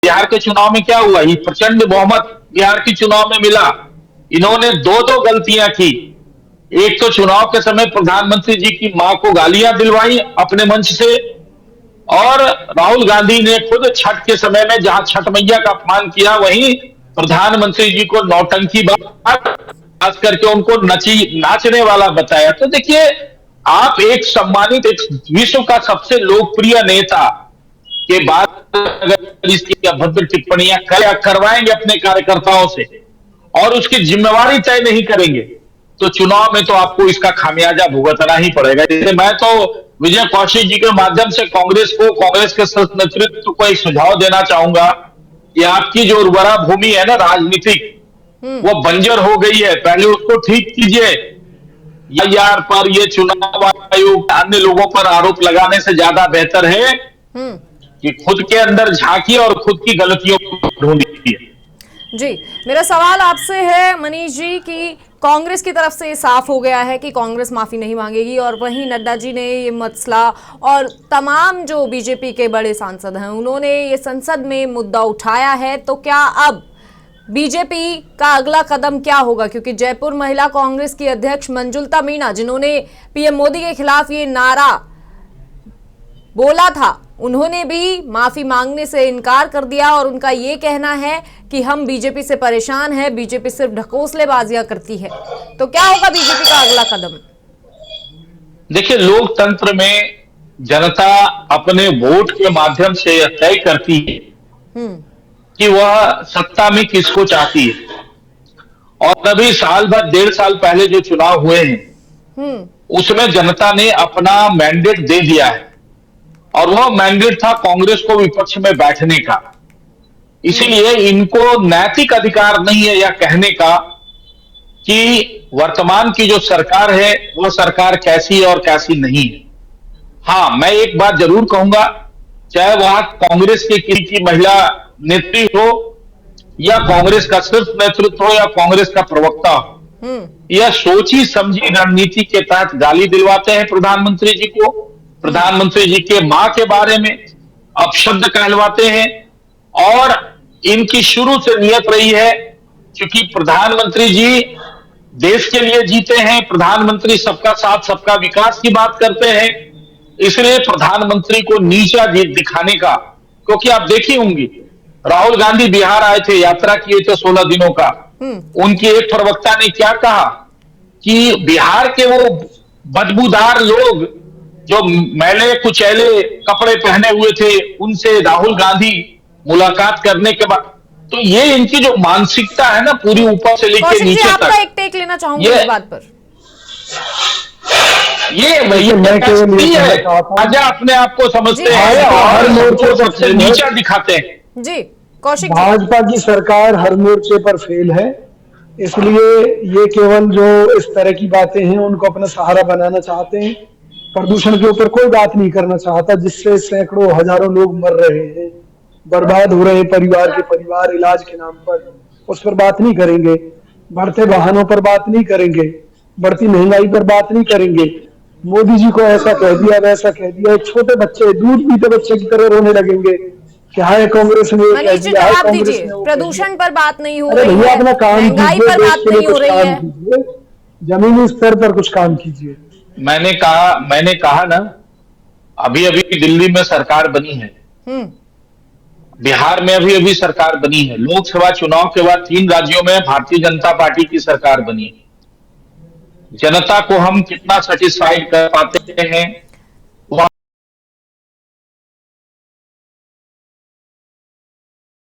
बिहार के चुनाव में क्या हुआ, ये प्रचंड बहुमत बिहार के चुनाव में मिला। इन्होंने दो दो गलतियां की। एक तो चुनाव के समय प्रधानमंत्री जी की मां को गालियां दिलवाई अपने मंच से, और राहुल गांधी ने खुद छठ के समय में जहां छठ मैया का अपमान किया, वहीं प्रधानमंत्री जी को नौटंकी बात, खास करके उनको नाचने वाला बताया। तो देखिए, आप एक सम्मानित, एक विश्व का सबसे लोकप्रिय नेता के बाद अगर इसकी अभद्र टिप्पणियां करवाएंगे अपने कार्यकर्ताओं से और उसकी जिम्मेवारी तय नहीं करेंगे, तो चुनाव में तो आपको इसका खामियाजा भुगतना ही पड़ेगा। जैसे मैं तो विजय कौशिक जी के माध्यम से कांग्रेस को, कांग्रेस के नेतृत्व को एक सुझाव देना चाहूंगा कि आपकी जो उर्वरा भूमि है ना राजनीतिक, वो बंजर हो गई है, पहले उसको ठीक कीजिए। यार पर ये चुनाव आयोग अन्य लोगों पर आरोप लगाने से ज्यादा बेहतर है कि खुद के अंदर झांकिए और खुद की गलतियों को ढूंढिए। जी, मेरा सवाल आपसे है मनीष जी कि कांग्रेस की तरफ से ये साफ हो गया है कि कांग्रेस माफी नहीं मांगेगी, और वहीं नड्डा जी ने ये मसला, और तमाम जो बीजेपी के बड़े सांसद हैं उन्होंने ये संसद में मुद्दा उठाया है। तो क्या अब बीजेपी का अगला कदम क्या होगा? क्योंकि जयपुर महिला कांग्रेस की अध्यक्ष मंजुलता मीणा, जिन्होंने पीएम मोदी के खिलाफ ये नारा बोला था, उन्होंने भी माफी मांगने से इनकार कर दिया, और उनका ये कहना है कि हम बीजेपी से परेशान हैं, बीजेपी सिर्फ ढकोसलेबाजियां करती है। तो क्या होगा बीजेपी का अगला कदम? देखिए, लोकतंत्र में जनता अपने वोट के माध्यम से यह तय करती है कि वह सत्ता में किसको चाहती है। और अभी साल भर, 1.5 साल पहले जो चुनाव हुए हैं, उसमें जनता ने अपना मैंडेट दे दिया है, और वह मैंडेट था कांग्रेस को विपक्ष में बैठने का। इसीलिए इनको नैतिक अधिकार नहीं है यह कहने का कि वर्तमान की जो सरकार है वह सरकार कैसी है और कैसी नहीं है। हाँ, मैं एक बात जरूर कहूंगा, चाहे वह कांग्रेस के किसी की महिला नेत्री हो, या कांग्रेस का सिर्फ नेतृत्व हो, या कांग्रेस का प्रवक्ता हो, यह सोची समझी रणनीति के तहत गाली दिलवाते हैं प्रधानमंत्री जी को, प्रधानमंत्री जी के मां के बारे में अपशब्द कहलवाते हैं। और इनकी शुरू से नियत रही है, क्योंकि प्रधानमंत्री जी देश के लिए जीते हैं, प्रधानमंत्री सबका साथ सबका विकास की बात करते हैं, इसलिए प्रधानमंत्री को नीचा दिखाने का। क्योंकि आप देखी होंगी, राहुल गांधी बिहार आए थे, यात्रा किए थे 16 दिनों का, उनकी एक प्रवक्ता ने क्या कहा कि बिहार के वो बदबूदार लोग जो मैले कुचैले कपड़े पहने हुए थे, उनसे राहुल गांधी मुलाकात करने के बाद, तो ये इनकी जो मानसिकता है ना, पूरी ऊपर से लेकर नीचे तक। आपका एक टेक लेना चाहूंगा इस बात पर। ये राजा अपने आप को समझते हैं और हर मोर्चे सबसे नीचा दिखाते हैं। जी कौशिक, भाजपा की सरकार हर मोर्चे पर फेल है, इसलिए ये केवल जो इस तरह की बातें हैं उनको अपना सहारा बनाना चाहते हैं। प्रदूषण के ऊपर कोई बात नहीं करना चाहता, जिससे सैकड़ों हजारों लोग मर रहे हैं, बर्बाद हो रहे हैं परिवार के परिवार इलाज के नाम पर, उस पर बात नहीं करेंगे। बढ़ते वाहनों पर बात नहीं करेंगे, बढ़ती महंगाई पर बात नहीं करेंगे। मोदी जी को ऐसा कह दिया, वैसा कह दिया, एक छोटे बच्चे दूध पीते बच्चे की तरह रोने लगेंगे कि हाय कांग्रेस ने कह दिया, हाय कांग्रेस ने। प्रदूषण पर बात नहीं हो रही है, अपना काम महंगाई पर बात नहीं हो रही है, जमीनी स्तर पर कुछ काम कीजिए। मैंने कहा ना, अभी अभी दिल्ली में सरकार बनी है, बिहार में अभी सरकार बनी है, लोकसभा चुनाव के बाद 3 राज्यों में भारतीय जनता पार्टी की सरकार बनी है। जनता को हम कितना सेटिस्फाइड कर पाते हैं